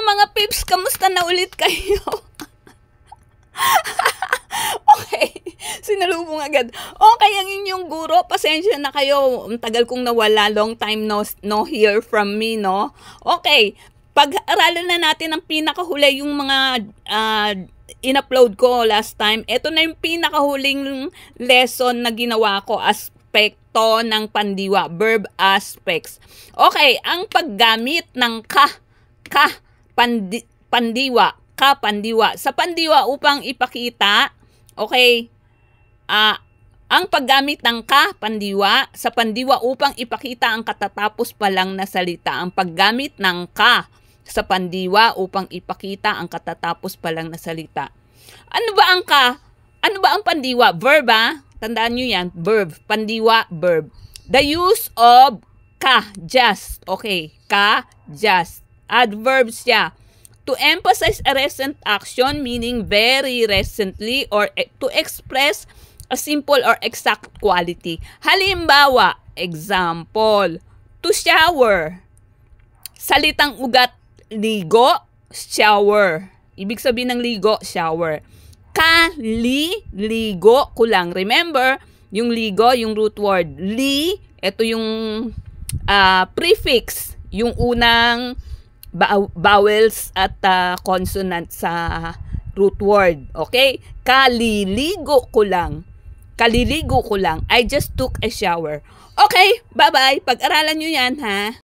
mga pips, kamusta na ulit kayo? Okay, sinalubong agad. Okay, ang inyong guro, pasensya na kayo. Ang tagal kong nawala, long time no hear from me, no? Okay, pag-aralan na natin ang pinakahuli yung mga in-upload ko last time. Ito na yung pinakahuling lesson na ginawa ko, aspekto ng pandiwa, verb aspects. Okay, ang paggamit ng pandiwa, sa pandiwa upang ipakita, okay, ang paggamit ng pandiwa sa pandiwa upang ipakita ang katatapos pa lang na salita. Ang paggamit ng sa pandiwa upang ipakita ang katatapos pa lang na salita. Ano ba ang Ano ba ang pandiwa? Verb, tandaan nyo yan, verb. Pandiwa, verb. The use of just. Okay, just. Adverbs siya. To emphasize a recent action, meaning very recently, or to express a simple or exact quality. Halimbawa, example, to shower. Salitang ugat, ligo, shower. Ibig sabihin ng ligo, shower. Ligo ko lang. Remember, yung ligo, yung root word. Ito yung prefix, yung unang vowels at consonant sa root word. Okay? Kaliligo ko lang. I just took a shower. Okay, bye-bye. Pag-aralan nyo yan, ha?